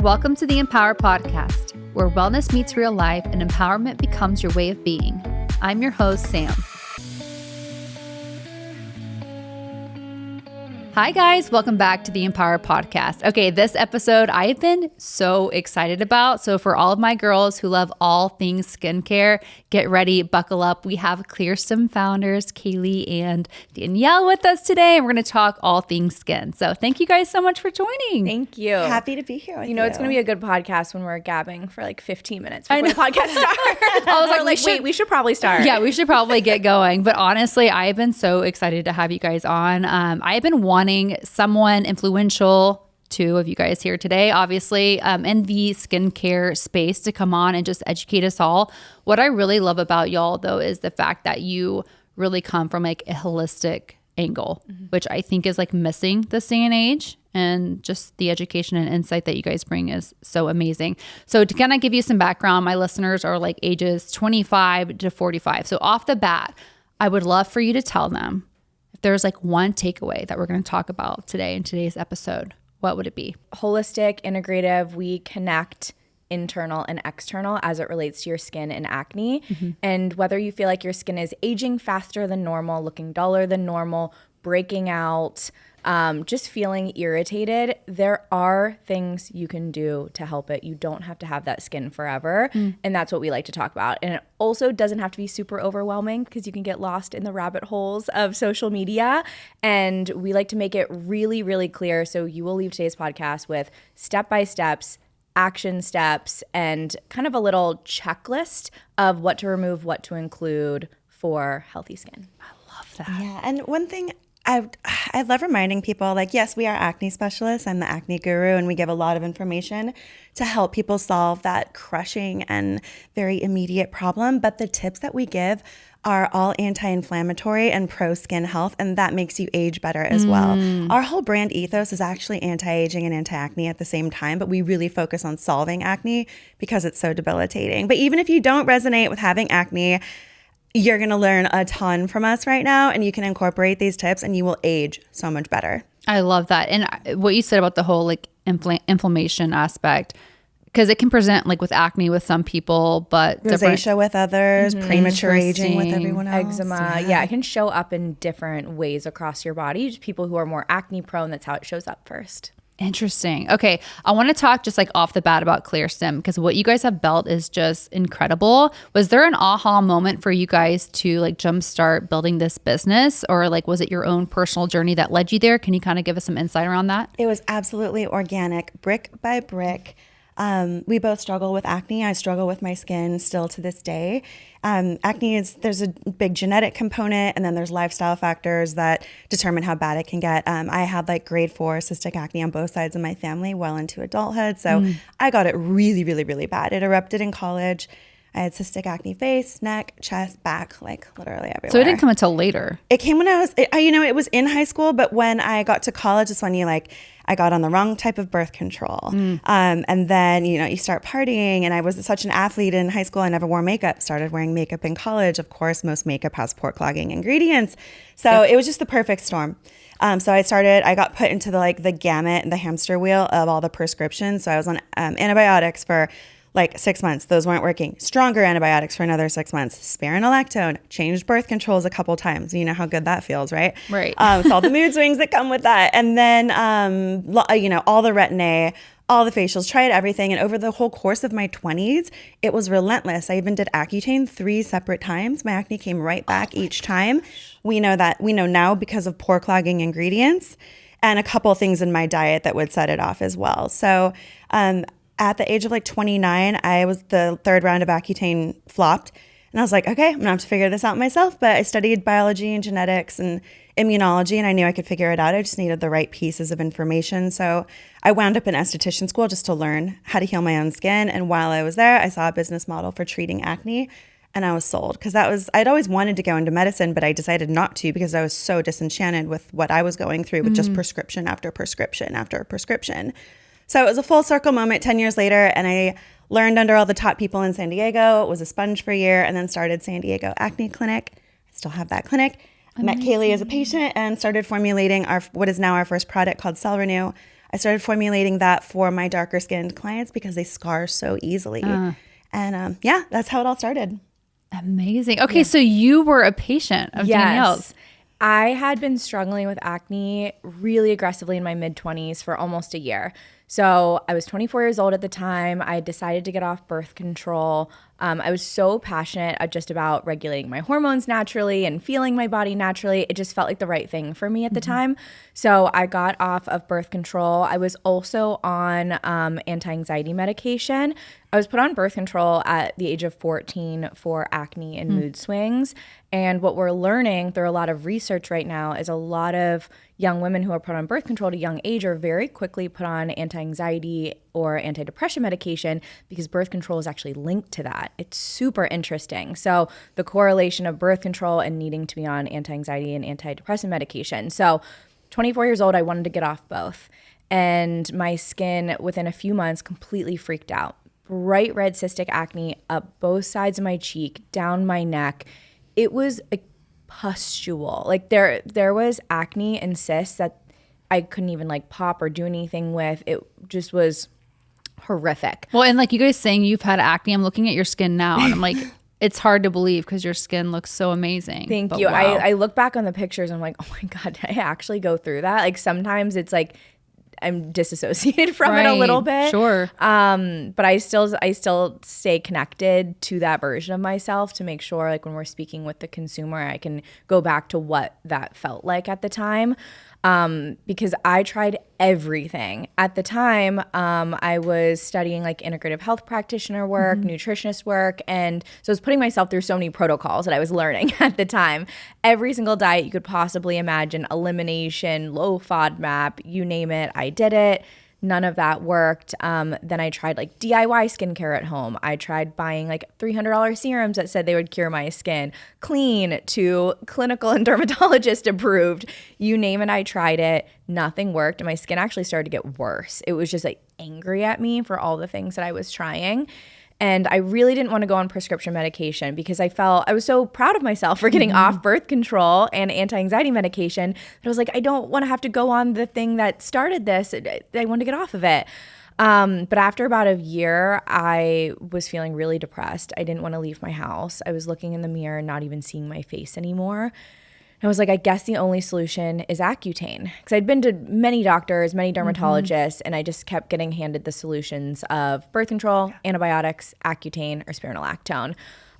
Welcome to the Empower Podcast, where wellness meets real life and empowerment becomes your way of being. I'm your host, Sam. Hi guys, welcome back to the Empower Podcast. Okay, this episode I've been so excited about. So for all of my girls who love all things skincare, get ready, buckle up. We have Clearstem founders, Kayleigh and Danielle with us today, and we're going to talk all things skin. So thank you guys so much for joining. Thank you. Happy to be here with you. You know, it's going to be a good podcast when we're gabbing for like 15 minutes before the podcast starts. I was like, we should probably start. Yeah, we should probably get going. But honestly, I've been so excited to have you guys on. I've been wanting someone influential, two of you guys here today, obviously, in the skincare space to come on and just educate us all. What I really love about y'all, though, is the fact that you really come from like a holistic angle, which I think is like missing this day and age. And just the education and insight that you guys bring is so amazing. So to kind of give you some background, my listeners are like ages 25 to 45. So off the bat, I would love for you to tell them if there's like one takeaway that we're going to talk about today in today's episode, what would it be? Holistic, integrative, we connect internal and external as it relates to your skin and acne. And whether you feel like your skin is aging faster than normal, looking duller than normal, breaking out, just feeling irritated, there are things you can do to help it. You don't have to have that skin forever. And that's what we like to talk about. And it also doesn't have to be super overwhelming because you can get lost in the rabbit holes of social media. And we like to make it really, really clear. So you will leave today's podcast with step-by-steps, action steps, and kind of a little checklist of what to remove, what to include for healthy skin. I love that. Yeah, and one thing I love reminding people, like, yes, we are acne specialists. I'm the acne guru, and we give a lot of information to help people solve that crushing and very immediate problem. But the tips that we give are all anti-inflammatory and pro-skin health, and that makes you age better as well. Our whole brand ethos is actually anti-aging and anti-acne at the same time, but we really focus on solving acne because it's so debilitating. But even if you don't resonate with having acne, you're going to learn a ton from us right now, and you can incorporate these tips and you will age so much better. I love that. And what you said about the whole like inflammation aspect, because it can present like with acne with some people, but rosacea with others, premature aging with everyone else. Eczema. Yeah, it can show up in different ways across your body. Just people who are more acne prone, that's how it shows up first. Interesting. Okay. I want to talk just like off the bat about Clearstem because what you guys have built is just incredible. Was there an aha moment for you guys to like jumpstart building this business, or like was it your own personal journey that led you there? Can you kind of give us some insight around that? It was absolutely organic, brick by brick. We both struggle with acne. I struggle with my skin still to this day. Acne there's a big genetic component, and then there's lifestyle factors that determine how bad it can get. I had like grade 4 cystic acne on both sides of my family well into adulthood. So I got it really, really, really bad. It erupted in college. I had cystic acne face, neck, chest, back, like literally everywhere. So it didn't come until later. It came when it was in high school, but when I got to college, it's when I got on the wrong type of birth control. And then, you start partying, and I was such an athlete in high school. I never wore makeup, started wearing makeup in college. Of course, most makeup has pore-clogging ingredients. So it was just the perfect storm. So I got put into the gamut, the hamster wheel of all the prescriptions. So I was on antibiotics for like 6 months. Those weren't working. Stronger antibiotics for another 6 months. Spironolactone, changed birth controls a couple times. You know how good that feels, right? Right. So all the mood swings that come with that. And then, all the retin-A, all the facials, tried everything. And over the whole course of my 20s, it was relentless. I even did Accutane 3 separate times. My acne came right back each time. We know now because of pore-clogging ingredients and a couple things in my diet that would set it off as well. So, at the age of 29, the third round of Accutane flopped. And I was like, okay, I'm gonna have to figure this out myself. But I studied biology and genetics and immunology, and I knew I could figure it out. I just needed the right pieces of information. So I wound up in esthetician school just to learn how to heal my own skin. And while I was there, I saw a business model for treating acne, and I was sold because I'd always wanted to go into medicine, but I decided not to because I was so disenchanted with what I was going through with just prescription after prescription after prescription. So it was a full circle moment 10 years later, and I learned under all the top people in San Diego, was a sponge for a year, and then started San Diego Acne Clinic. I still have that clinic. I met Kayleigh as a patient and started formulating what is now our first product called Cell Renew. I started formulating that for my darker skinned clients because they scar so easily. And yeah, that's how it all started. Amazing. Okay, so you were a patient of Danielle's. I had been struggling with acne really aggressively in my mid-20s for almost a year. So I was 24 years old at the time. I decided to get off birth control. I was so passionate just about regulating my hormones naturally and feeling my body naturally. It just felt like the right thing for me at the time. So I got off of birth control. I was also on anti-anxiety medication. I was put on birth control at the age of 14 for acne and mood swings. And what we're learning through a lot of research right now is a lot of young women who are put on birth control at a young age are very quickly put on anti-anxiety or antidepressant medication because birth control is actually linked to that. It's super interesting. So the correlation of birth control and needing to be on anti-anxiety and antidepressant medication. So 24 years old, I wanted to get off both. And my skin within a few months completely freaked out. Bright red cystic acne up both sides of my cheek, down my neck. It was a pustule. Like there was acne and cysts that I couldn't even like pop or do anything with. It just was horrific. Well, and like you guys saying you've had acne, I'm looking at your skin now and I'm like, it's hard to believe because your skin looks so amazing. Thank you. Wow. I look back on the pictures, I'm like, oh my God, did I actually go through that? Like sometimes it's like I'm disassociated from it a little bit. Sure. But I still stay connected to that version of myself to make sure like when we're speaking with the consumer, I can go back to what that felt like at the time. Because I tried everything. At the time, I was studying like integrative health practitioner work, nutritionist work. And so I was putting myself through so many protocols that I was learning at the time. Every single diet you could possibly imagine, elimination, low FODMAP, you name it, I did it. None of that worked. Then I tried like DIY skincare at home. I tried buying like $300 serums that said they would cure my skin. Clean to clinical and dermatologist approved. You name it, I tried it. Nothing worked. And my skin actually started to get worse. It was just like angry at me for all the things that I was trying. And I really didn't want to go on prescription medication because I was so proud of myself for getting off birth control and anti-anxiety medication that I was like, I don't want to have to go on the thing that started this. I want to get off of it. But after about a year, I was feeling really depressed. I didn't want to leave my house. I was looking in the mirror, not even seeing my face anymore. I was like, I guess the only solution is Accutane. Because I'd been to many doctors, many dermatologists, and I just kept getting handed the solutions of birth control, antibiotics, Accutane, or Spironolactone.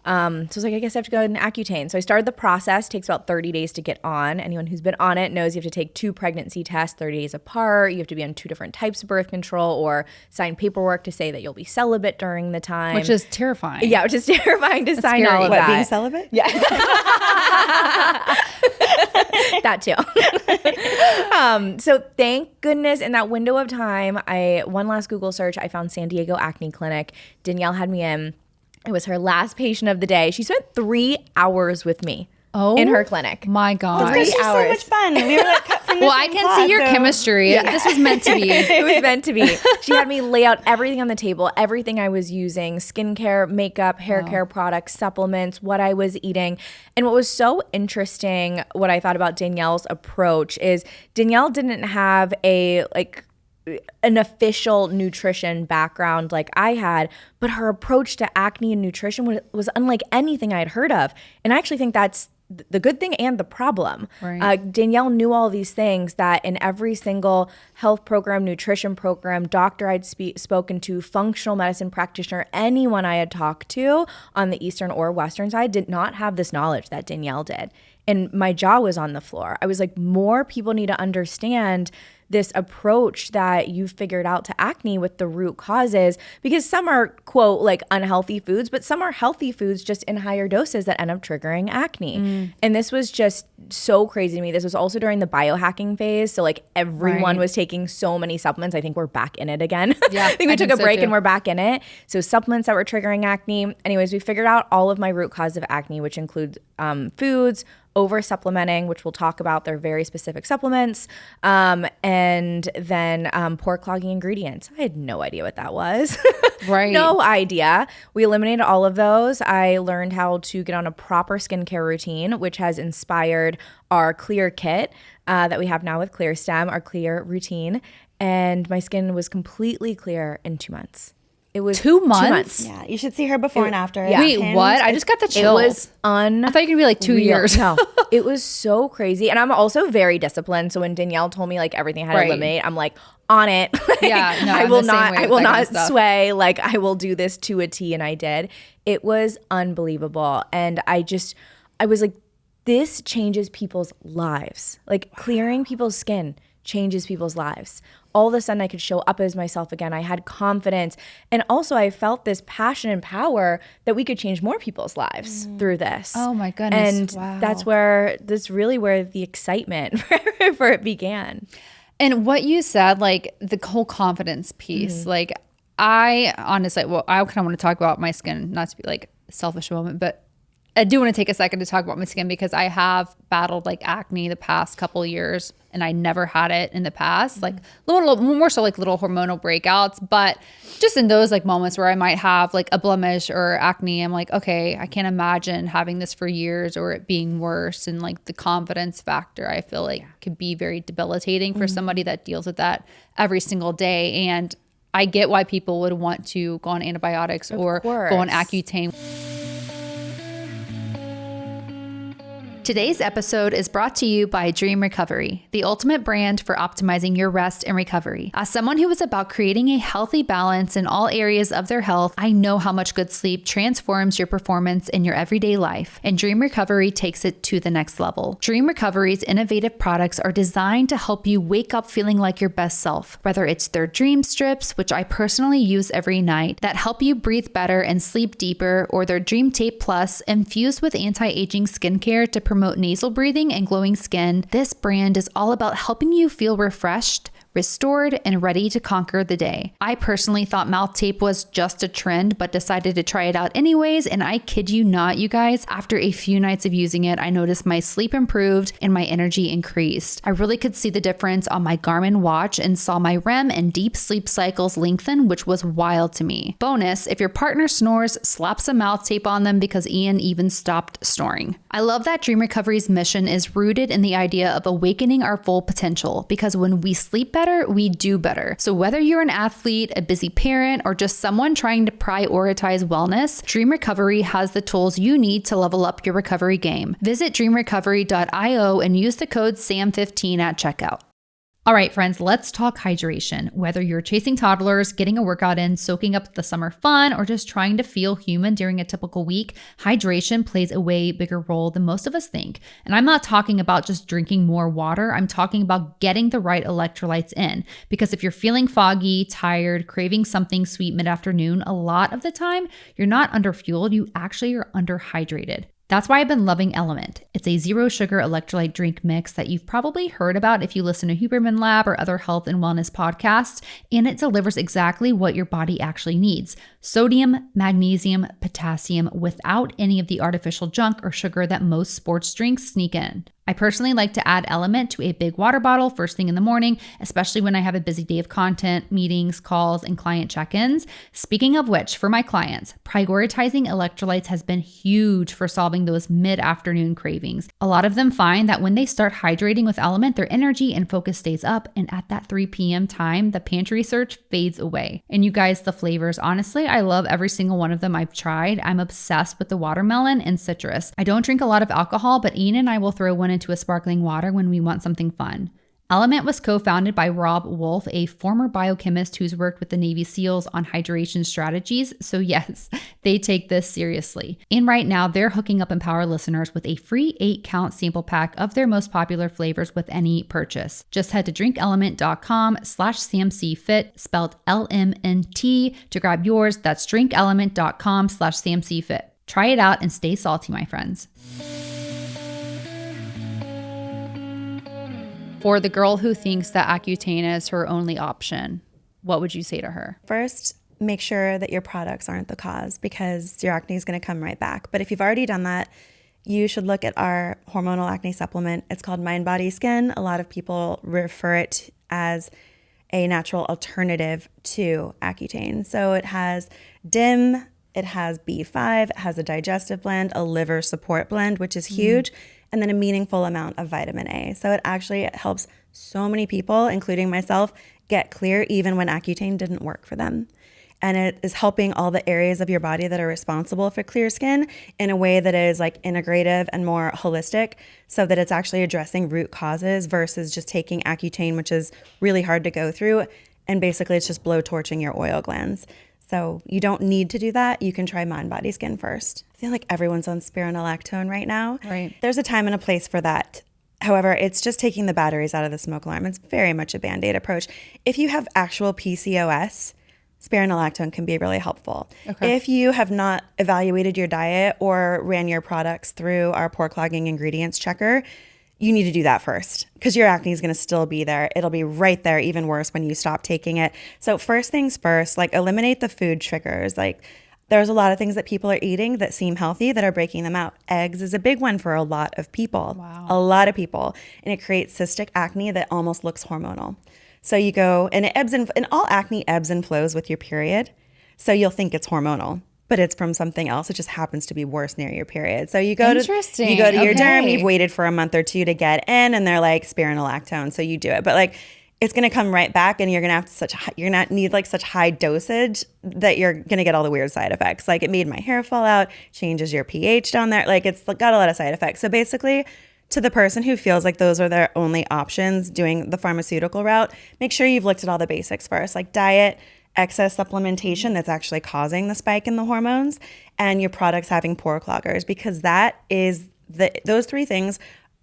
So I was like, I guess I have to go ahead and Accutane. So I started the process. It takes about 30 days to get on. Anyone who's been on it knows you have to take 2 pregnancy tests 30 days apart. You have to be on 2 different types of birth control or sign paperwork to say that you'll be celibate during the time. Which is terrifying. Yeah, which is terrifying to sign scary. all of What, that. being celibate? Yeah. That too. So thank goodness in that window of time, one last Google search, I found San Diego Acne Clinic. Danielle had me in. It was her last patient of the day. She spent 3 hours with me in her clinic. My God. She's so much fun. We were like cut from the Well, I same can cloth, see your so- chemistry. This was meant to be. It was meant to be. She had me lay out everything on the table, everything I was using, skincare, makeup, hair care products, supplements, what I was eating. And what was so interesting, what I thought about Danielle's approach is Danielle didn't have an official nutrition background like I had, but her approach to acne and nutrition was unlike anything I had heard of. And I actually think that's the good thing and the problem. Right. Danielle knew all these things that in every single health program, nutrition program, doctor I'd spoken to, functional medicine practitioner, anyone I had talked to on the Eastern or Western side did not have this knowledge that Danielle did. And my jaw was on the floor. I was like, more people need to understand this approach that you've figured out to acne with the root causes, because some are, quote, like unhealthy foods, but some are healthy foods just in higher doses that end up triggering acne. And this was just so crazy to me. This was also during the biohacking phase. So like everyone was taking so many supplements. I think we're back in it again. Yeah, I think we took a break too. and we're back in it. So supplements that were triggering acne. Anyways, we figured out all of my root cause of acne, which includes foods, over supplementing, which we'll talk about. They're very specific supplements. And then pore-clogging ingredients. I had no idea what that was. Right. No idea. We eliminated all of those. I learned how to get on a proper skincare routine, which has inspired our Clear kit that we have now with Clearstem, our Clear routine. and my skin was completely clear in 2 months. It was 2 months? Yeah, you should see her before and after. Yeah. Wait, what? I just got the It chills. was I thought you were going to be like 2 years. No, it was so crazy. And I'm also very disciplined. So when Danielle told me like everything had to eliminate, I'm like on it. Yeah, no, I I'm will the same not, way I with will that kind not of stuff. sway. Like I will do this to a T, and I did. It was unbelievable. And I was like, this changes people's lives. Like clearing people's skin changes people's lives. All of a sudden I could show up as myself again. I had confidence. And also I felt this passion and power that we could change more people's lives through this. Oh my goodness. And that's really where the excitement for it began. And what you said, like the whole confidence piece, like I honestly, well, I kind of want to talk about my skin, not to be like selfish moment, but I do want to take a second to talk about my skin because I have battled like acne the past couple of years and I never had it in the past, like little more so like little hormonal breakouts. But just in those like moments where I might have like a blemish or acne, I'm like, okay, I can't imagine having this for years or it being worse. And like the confidence factor, I feel like could be very debilitating for somebody that deals with that every single day. And I get why people would want to go on antibiotics or go on Accutane. Today's episode is brought to you by Dream Recovery, the ultimate brand for optimizing your rest and recovery. As someone who is about creating a healthy balance in all areas of their health, I know how much good sleep transforms your performance in your everyday life, and Dream Recovery takes it to the next level. Dream Recovery's innovative products are designed to help you wake up feeling like your best self, whether it's their Dream Strips, which I personally use every night, that help you breathe better and sleep deeper, or their Dream Tape Plus, infused with anti-aging skincare to promote nasal breathing and glowing skin. This brand is all about helping you feel refreshed, restored, and ready to conquer the day. I personally thought mouth tape was just a trend, but decided to try it out anyways. And I kid you not, you guys, after a few nights of using it, I noticed my sleep improved and my energy increased. I really could see the difference on my Garmin watch and saw my REM and deep sleep cycles lengthen, which was wild to me. Bonus, if your partner snores, slap some mouth tape on them because Ian even stopped snoring. I love that Dream Recovery's mission is rooted in the idea of awakening our full potential, because when we sleep better, we do better. So whether you're an athlete, a busy parent, or just someone trying to prioritize wellness, Dream Recovery has the tools you need to level up your recovery game. Visit dreamrecovery.io and use the code SAM15 at checkout. All right, friends, let's talk hydration. Whether you're chasing toddlers, getting a workout in, soaking up the summer fun, or just trying to feel human during a typical week, hydration plays a way bigger role than most of us think. And I'm not talking about just drinking more water. I'm talking about getting the right electrolytes in. Because if you're feeling foggy, tired, craving something sweet mid-afternoon, a lot of the time, you're not underfueled, you actually are underhydrated. That's why I've been loving Element. It's a zero sugar electrolyte drink mix that you've probably heard about if you listen to Huberman Lab or other health and wellness podcasts, and it delivers exactly what your body actually needs: sodium, magnesium, potassium, without any of the artificial junk or sugar that most sports drinks sneak in. I personally like to add Element to a big water bottle first thing in the morning, especially when I have a busy day of content, meetings, calls, and client check-ins. Speaking of which, for my clients, prioritizing electrolytes has been huge for solving those mid-afternoon cravings. A lot of them find that when they start hydrating with Element, their energy and focus stays up, and at that 3 p.m. time, the pantry search fades away. And you guys, the flavors, honestly, I love every single one of them I've tried. I'm obsessed with the watermelon and citrus. I don't drink a lot of alcohol, but Ian and I will throw one into a sparkling water when we want something fun. Element was co-founded by Rob Wolf, a former biochemist who's worked with the Navy SEALs on hydration strategies. So yes, they take this seriously. And right now, they're hooking up Empower listeners with a free 8-count sample pack of their most popular flavors with any purchase. Just head to drinkelement.com/SamCFit, spelled LMNT, to grab yours. That's drinkelement.com/SamCFit. Try it out and stay salty, my friends. For the girl who thinks that Accutane is her only option, what would you say to her? First, make sure that your products aren't the cause, because your acne is going to come right back. But if you've already done that, you should look at our hormonal acne supplement. It's called Mind Body Skin. A lot of people refer it as a natural alternative to Accutane. So it has DIM, It has B5, it has a digestive blend, a liver support blend, which is huge, and then a meaningful amount of vitamin A. So it actually helps so many people, including myself, get clear even when Accutane didn't work for them. And it is helping all the areas of your body that are responsible for clear skin in a way that is like integrative and more holistic, so that it's actually addressing root causes versus just taking Accutane, which is really hard to go through. And basically it's just blowtorching your oil glands. So you don't need to do that. You can try Mind Body Skin first. I feel like everyone's on Spironolactone right now. Right. There's a time and a place for that. However, it's just taking the batteries out of the smoke alarm. It's very much a Band-Aid approach. If you have actual PCOS, Spironolactone can be really helpful. Okay. If you have not evaluated your diet or ran your products through our pore-clogging ingredients checker, you need to do that first, because your acne is going to still be there. It'll be right there, even worse when you stop taking it. So first things first, like eliminate the food triggers. Like there's a lot of things that people are eating that seem healthy that are breaking them out. Eggs is a big one for a lot of people. Wow. A lot of people. And it creates cystic acne that almost looks hormonal. So you go, and it ebbs and all acne ebbs and flows with your period. So you'll think it's hormonal, but it's from something else. It just happens to be worse near your period. So you go to your derm, you've waited for a month or two to get in, and they're like spironolactone, so you do it. But like it's going to come right back, and you're going to need like such high dosage that you're going to get all the weird side effects. Like it made my hair fall out, changes your pH down there. Like it's got a lot of side effects. So basically, to the person who feels like those are their only options doing the pharmaceutical route, make sure you've looked at all the basics first, like diet, excess supplementation that's actually causing the spike in the hormones, and your products having pore cloggers, because those three things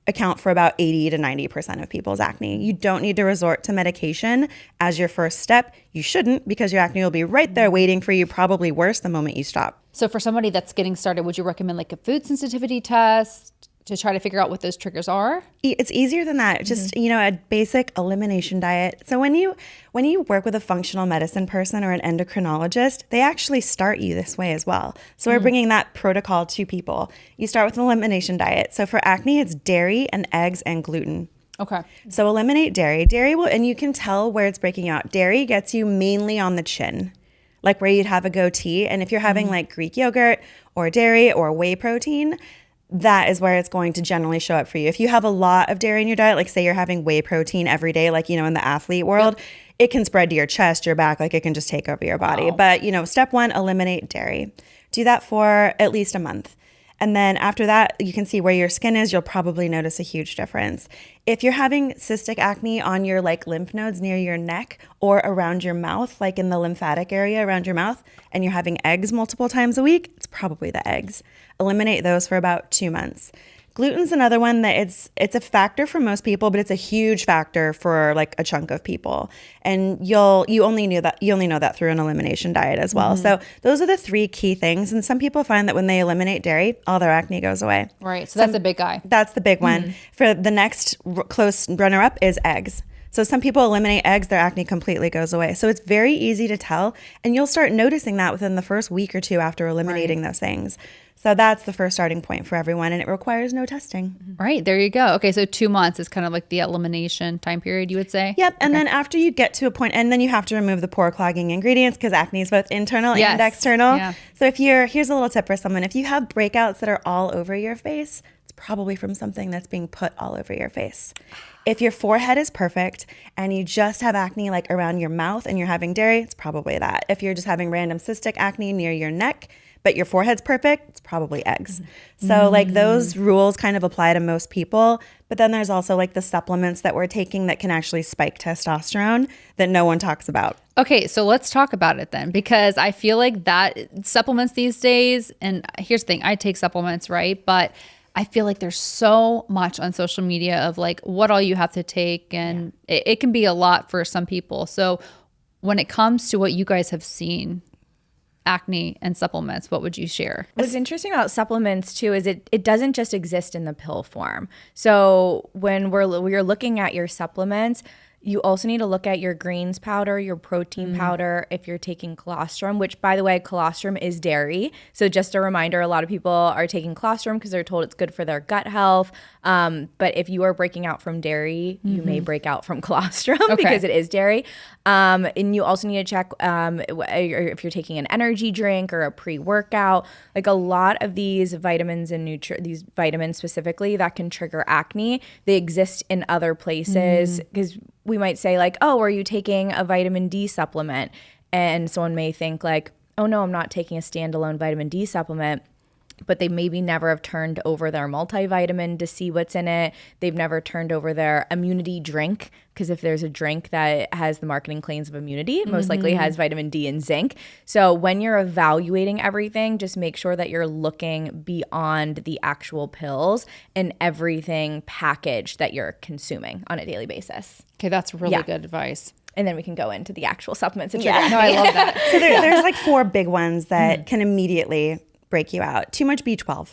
account for about 80 to 90% of people's acne. You don't need to resort to medication as your first step. You shouldn't, because your acne will be right there waiting for you, probably worse the moment you stop. So for somebody that's getting started, would you recommend like a food sensitivity test to try to figure out what those triggers are? It's easier than that. Just, a basic elimination diet. So when you work with a functional medicine person or an endocrinologist, they actually start you this way as well. So we're bringing that protocol to people. You start with an elimination diet. So for acne, it's dairy and eggs and gluten. Okay. So eliminate dairy. Dairy will, and you can tell where it's breaking out. Dairy gets you mainly on the chin, like where you'd have a goatee. And if you're having like Greek yogurt or dairy or whey protein, that is where it's going to generally show up for you. If you have a lot of dairy in your diet, like say you're having whey protein every day, like, in the athlete world, it can spread to your chest, your back, like it can just take over your body. Wow. But, step one, eliminate dairy. Do that for at least a month. And then after that, you can see where your skin is. You'll probably notice a huge difference. If you're having cystic acne on your like lymph nodes near your neck or around your mouth, like in the lymphatic area around your mouth, and you're having eggs multiple times a week, it's probably the eggs. Eliminate those for about 2 months. Gluten's another one that it's a factor for most people, but it's a huge factor for like a chunk of people. And you only know that through an elimination diet as well. So those are the three key things. And some people find that when they eliminate dairy, all their acne goes away. Right. So that's a big guy. That's the big one. For the next close runner up is eggs. So some people eliminate eggs, their acne completely goes away. So it's very easy to tell. And you'll start noticing that within the first week or two after eliminating those things. So that's the first starting point for everyone, and it requires no testing. Right, there you go. Okay, so 2 months is kind of like the elimination time period, you would say? Yep, and then after you get to a point, and then you have to remove the pore-clogging ingredients, because acne is both internal and external. Yeah. So here's a little tip for someone. If you have breakouts that are all over your face, it's probably from something that's being put all over your face. If your forehead is perfect and you just have acne like around your mouth and you're having dairy, it's probably that. If you're just having random cystic acne near your neck, but your forehead's perfect, it's probably eggs. So like those rules kind of apply to most people. But then there's also like the supplements that we're taking that can actually spike testosterone that no one talks about. Okay, so let's talk about it then, because I feel like that supplements these days, and here's the thing, I take supplements, right? But I feel like there's so much on social media of like what all you have to take, and it can be a lot for some people. So when it comes to what you guys have seen, acne and supplements, what would you share? What's interesting about supplements too is it doesn't just exist in the pill form. So when we're looking at your supplements, You also need to look at your greens powder, your protein powder, if you're taking colostrum, which, by the way, colostrum is dairy. So just a reminder, a lot of people are taking colostrum because they're told it's good for their gut health. But if you are breaking out from dairy, you may break out from colostrum because it is dairy. And you also need to check if you're taking an energy drink or a pre-workout. Like a lot of these vitamins and these vitamins specifically that can trigger acne, they exist in other places because we might say like, oh, are you taking a vitamin D supplement? And someone may think like, oh no, I'm not taking a standalone vitamin D supplement. But they maybe never have turned over their multivitamin to see what's in it. They've never turned over their immunity drink, because if there's a drink that has the marketing claims of immunity, it most likely has vitamin D and zinc. So when you're evaluating everything, just make sure that you're looking beyond the actual pills and everything packaged that you're consuming on a daily basis. Okay, that's really good advice. And then we can go into the actual supplements. No, I love that. So there's like 4 big ones that can immediately break you out. Too much B12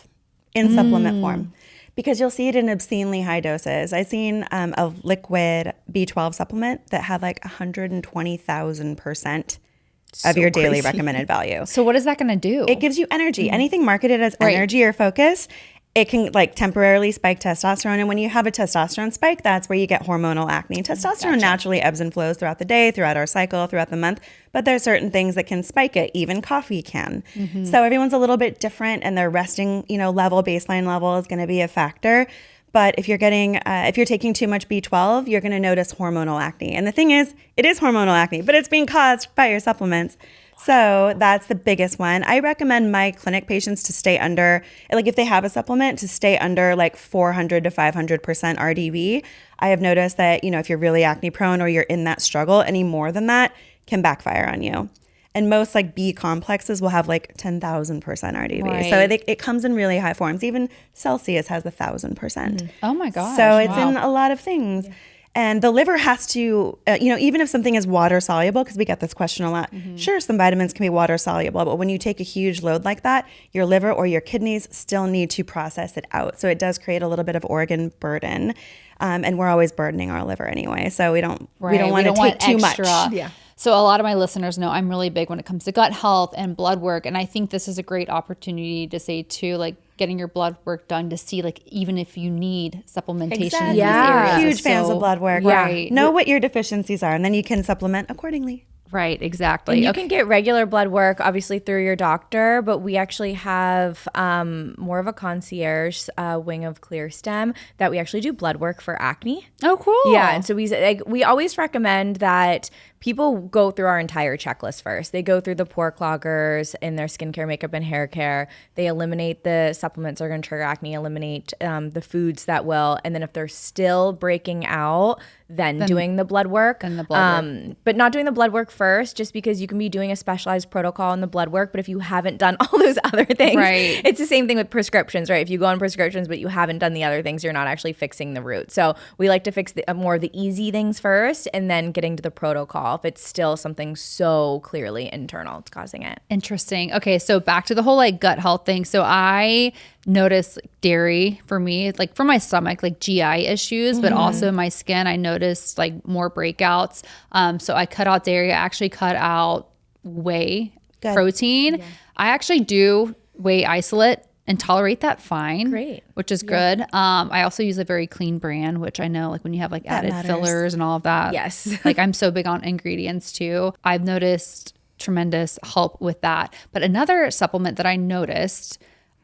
in supplement form, because you'll see it in obscenely high doses. I've seen a liquid B12 supplement that had like 120,000% of your daily recommended value. So what is that going to do? It gives you energy. Anything marketed as energy or focus, it can like temporarily spike testosterone. And when you have a testosterone spike, that's where you get hormonal acne. Testosterone naturally ebbs and flows throughout the day, throughout our cycle, throughout the month. But there are certain things that can spike it. Even coffee can. So everyone's a little bit different, and their resting, level, baseline level is going to be a factor. But if you're taking too much B12, you're going to notice hormonal acne. And the thing is, it is hormonal acne, but it's being caused by your supplements. So that's the biggest one. I recommend my clinic patients to stay under, like if they have a supplement, to stay under like 400 to 500% RDV. I have noticed that, if you're really acne prone or you're in that struggle, any more than that can backfire on you. And most like B complexes will have like 10,000% RDV. Right. So it comes in really high forms. Even Celsius has 1,000%. Oh my gosh. So it's in a lot of things. Yeah. And the liver has to, even if something is water soluble, because we get this question a lot, sure, some vitamins can be water soluble, but when you take a huge load like that, your liver or your kidneys still need to process it out. So it does create a little bit of organ burden. And we're always burdening our liver anyway. So we don't want to take too much. Yeah. So a lot of my listeners know I'm really big when it comes to gut health and blood work. And I think this is a great opportunity to say too, like getting your blood work done to see like even if you need supplementation in these areas. Huge fans of blood work. Right. Know what your deficiencies are, and then you can supplement accordingly. Right, exactly. And you can get regular blood work, obviously, through your doctor, but we actually have more of a concierge wing of Clearstem that we actually do blood work for acne. Oh, cool. Yeah, and so we always recommend that people go through our entire checklist first. They go through the pore cloggers in their skincare, makeup, and hair care. They eliminate the supplements that are going to trigger acne, eliminate the foods that will, and then if they're still breaking out, then doing the blood work. And the blood work. But not doing the blood work first, just because you can be doing a specialized protocol in the blood work, but if you haven't done all those other things, right. It's the same thing with prescriptions, right? If you go on prescriptions, but you haven't done the other things, you're not actually fixing the root. So we like to fix more of the easy things first and then getting to the protocol if it's still something so clearly internal it's causing it. Interesting. Okay, so back to the whole like gut health thing. So I noticed dairy for me, like for my stomach, like GI issues, but also my skin, I noticed like more breakouts. So I cut out dairy. I actually cut out whey protein. Yeah. I actually do whey isolate and tolerate that fine. Great. Which is good. I also use a very clean brand, which I know like when you have like added fillers and all of that. Yes. Like I'm so big on ingredients too. I've noticed tremendous help with that. But another supplement that I noticed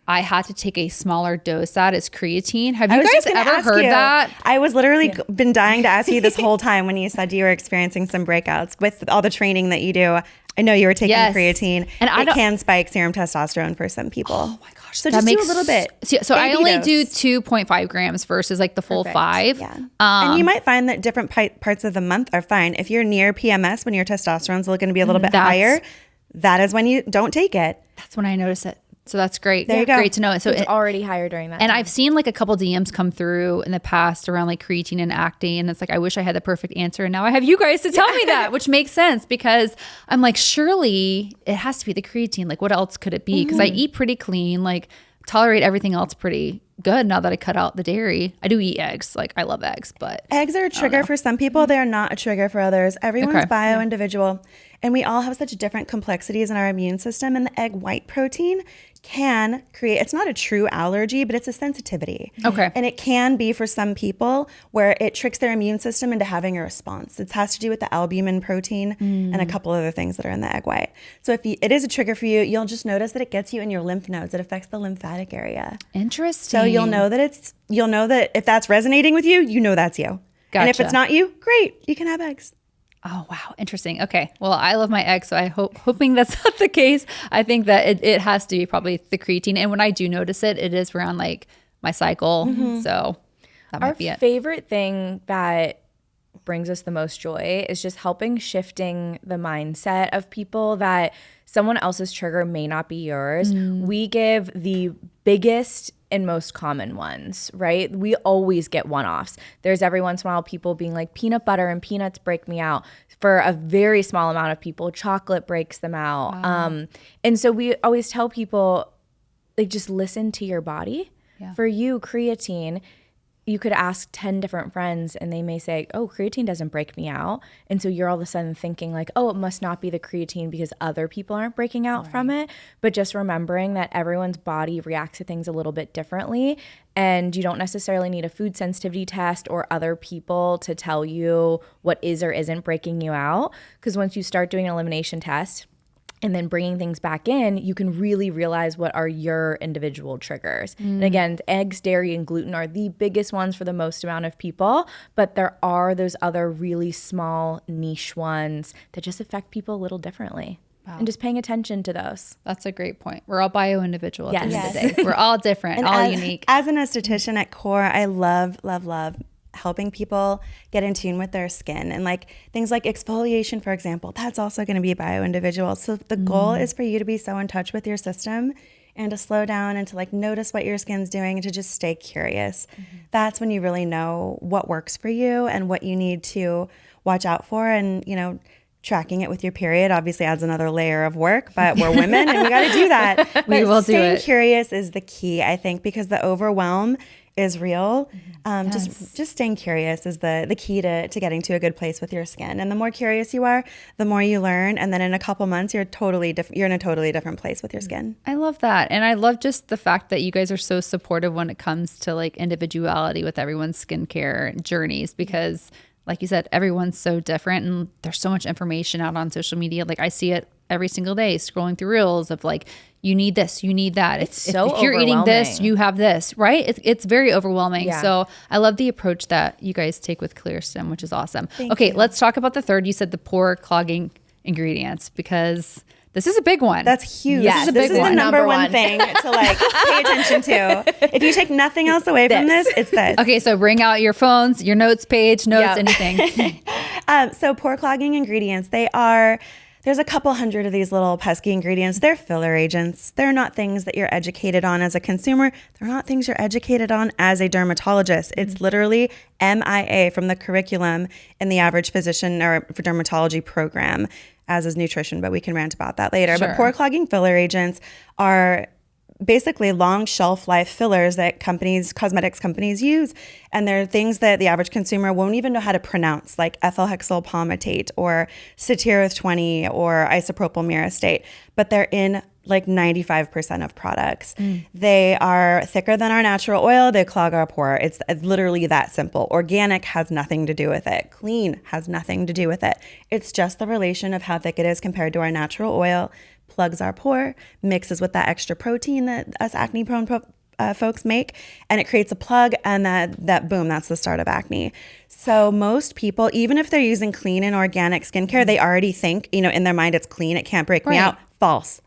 I had to take a smaller dose at is creatine. Have you guys ever heard that? I was literally been dying to ask you this whole time when you said you were experiencing some breakouts with all the training that you do. I know you were taking creatine, and it can spike serum testosterone for some people. Oh my gosh. So just do a little bit. So I only do 2.5 grams versus like the full 5. Yeah. And you might find that different parts of the month are fine. If you're near PMS, when your testosterone's going to be a little bit higher, that is when you don't take it. That's when I notice it. So that's great. There you go. Great to know. So it's already higher during that and time. I've seen like a couple DMs come through in the past around like creatine and acne. And it's like, I wish I had the perfect answer. And now I have you guys to tell me that, which makes sense because I'm like, surely it has to be the creatine. Like what else could it be? Because I eat pretty clean, like tolerate everything else pretty good now that I cut out the dairy. I do eat eggs. Like I love eggs, but eggs are a trigger for some people. They're not a trigger for others. Everyone's Okay. bio-individual. And we all have such different complexities in our immune system. And the egg white protein can create, it's not a true allergy, but it's a sensitivity. Okay. And it can be for some people where it tricks their immune system into having a response. It has to do with the albumin protein and a couple other things that are in the egg white. So if it is a trigger for you, you'll just notice that it gets you in your lymph nodes. It affects the lymphatic area. interesting. So you'll know that if that's resonating with you, you know that's you. And if Gotcha. it's not you, great, you can have eggs. Oh, wow. Interesting. Okay. Well, I love my eggs, so hoping that's not the case. I think that it has to be probably the creatine. And when I do notice it, it is around like my cycle. So that Our might be it. favorite thing that brings us the most joy is just helping shifting the mindset of people that someone else's trigger may not be yours. We give the biggest and most common ones, right? We always get one-offs. There's every once in a while people being like, peanut butter and peanuts break me out. For a very small amount of people, chocolate breaks them out. And so we always tell people, like, just listen to your body. Yeah. For you, creatine, you could ask 10 different friends and they may say, oh, creatine doesn't break me out. And so you're all of a sudden thinking like, oh, it must not be the creatine because other people aren't breaking out from it. But just remembering that everyone's body reacts to things a little bit differently. And you don't necessarily need a food sensitivity test or other people to tell you what is or isn't breaking you out. Because once you start doing an elimination test, and then bringing things back in, you can really realize what are your individual triggers. And again, eggs, dairy, and gluten are the biggest ones for the most amount of people, but there are those other really small niche ones that just affect people a little differently. And just paying attention to those. That's a great point. We're all bio-individual at the end of the Yes. day. We're all different, all unique. As an esthetician at Core, I love helping people get in tune with their skin, and like things like exfoliation, for example, that's also going to be bio-individual. So the goal is for you to be so in touch with your system and to slow down and to like notice what your skin's doing and to just stay curious. That's when you really know what works for you and what you need to watch out for. And, you know, tracking it with your period obviously adds another layer of work, but we're women and we got to do that. We will do staying it. curious is the key, I think, because the overwhelm is real. Just staying curious is the key to getting to a good place with your skin. And the more curious you are, the more you learn. And then in a couple months, you're in a totally different place with your skin. I love that. And I love just the fact that you guys are so supportive when it comes to like individuality with everyone's skincare journeys, because like you said, everyone's so different and there's so much information out on social media. Like I see it every single day scrolling through reels of like, you need this, you need that. It's so if you're eating this, overwhelming. you have this, right? It's very overwhelming. Yeah. So I love the approach that you guys take with Clearstem, which is awesome. Okay, let's talk about the third. You said the pore-clogging ingredients, because this is a big one. That's huge. Yes, this is the one. number Number one one. thing to like pay attention to. If you take nothing else away from this, it's this. Okay, so bring out your phones, your notes page, notes, Yep. anything. So pore-clogging ingredients, there's a couple hundred of these little pesky ingredients. They're filler agents. They're not things that you're educated on as a consumer. They're not things you're educated on as a dermatologist. It's literally MIA from the curriculum in the average physician or for dermatology program, as is nutrition, but we can rant about that later. Sure. But pore-clogging filler agents are basically long shelf life fillers that cosmetics companies use. And they're things that the average consumer won't even know how to pronounce, like ethyl hexyl palmitate or cetireth 20 or isopropyl myristate, but they're in like 95% of products. They are thicker than our natural oil. They clog our pore. It's literally that simple. Organic has nothing to do with it. Clean has nothing to do with it. It's just the relation of how thick it is compared to our natural oil. Plugs our pore, mixes with that extra protein that us acne prone folks make, and it creates a plug, and that boom, that's the start of acne. So most people, even if they're using clean and organic skincare, they already think, in their mind it's clean, it can't break me Right. out. False.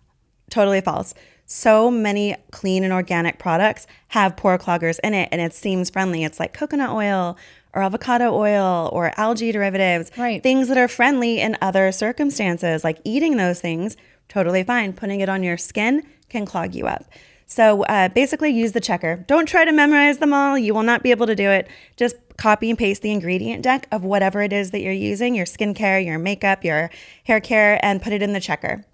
Totally false. So many clean and organic products have pore cloggers in it, and it seems friendly. It's like coconut oil or avocado oil or algae derivatives, Right. things that are friendly in other circumstances, like eating those things, totally fine. Putting it on your skin can clog you up. So basically use the checker. Don't try to memorize them all. You will not be able to do it. Just copy and paste the ingredient deck of whatever it is that you're using, your skincare, your makeup, your hair care, and put it in the checker.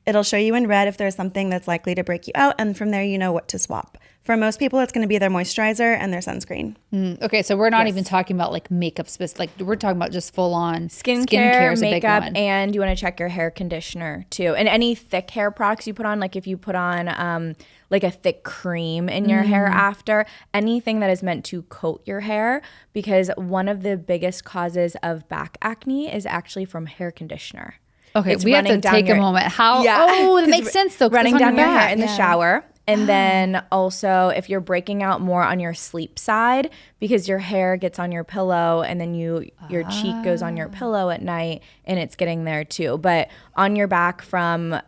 It'll show you in red if there's something that's likely to break you out, and from there you know what to swap. For most people, it's going to be their moisturizer and their sunscreen. Okay, so we're not even talking about like makeup like we're talking about just full on skincare, is a big makeup, one. and you want to check your hair conditioner too. And any thick hair products you put on, like if you put on like a thick cream in your hair after, anything that is meant to coat your hair, because one of the biggest causes of back acne is actually from hair conditioner. Okay, It's we have to running down take a your- moment. How? Yeah. Oh, that makes sense though. 'cause Running it's on down your hair back. in the shower. And then also if you're breaking out more on your sleep side, because your hair gets on your pillow and then your cheek goes on your pillow at night and it's getting there too. But on your back from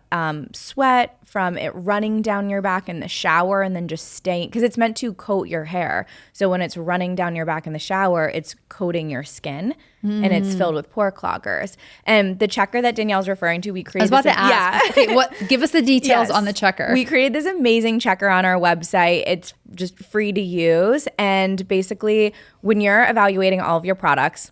sweat, from it running down your back in the shower and then just staying, because it's meant to coat your hair. So when it's running down your back in the shower, it's coating your skin and it's filled with pore cloggers. And the checker that Danielle's referring to, we created. I was about to ask. Okay, give us the details Yes. on the checker. We created this amazing checker on our website. It's just free to use. And basically, when you're evaluating all of your products,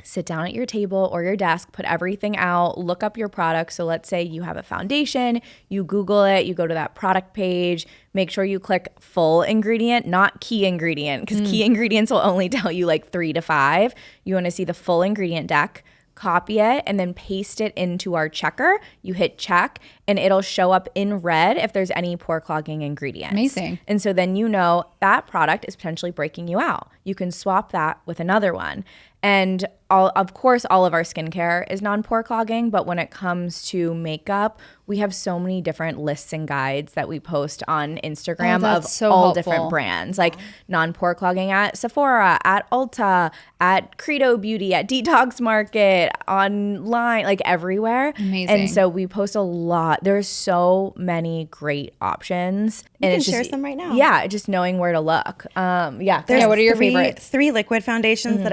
sit down at your table or your desk, put everything out, look up your products. So let's say you have a foundation, you Google it, you go to that product page, make sure you click full ingredient, not key ingredient, because key ingredients will only tell you like 3 to 5. You want to see the full ingredient deck. Copy it and then paste it into our checker. You hit check and it'll show up in red if there's any pore clogging ingredients. Amazing. And so then you know that product is potentially breaking you out. You can swap that with another one. And of course, all of our skincare is non-pore clogging, but when it comes to makeup, we have so many different lists and guides that we post on Instagram of so all helpful. different brands, like non-pore clogging at Sephora, at Ulta, at Credo Beauty, at Detox Market, online, like everywhere. Amazing. And so we post a lot. There's so many great options. You and can it's share just, some right now. Yeah, just knowing where to look. There's what are your favorites? 3 liquid foundations that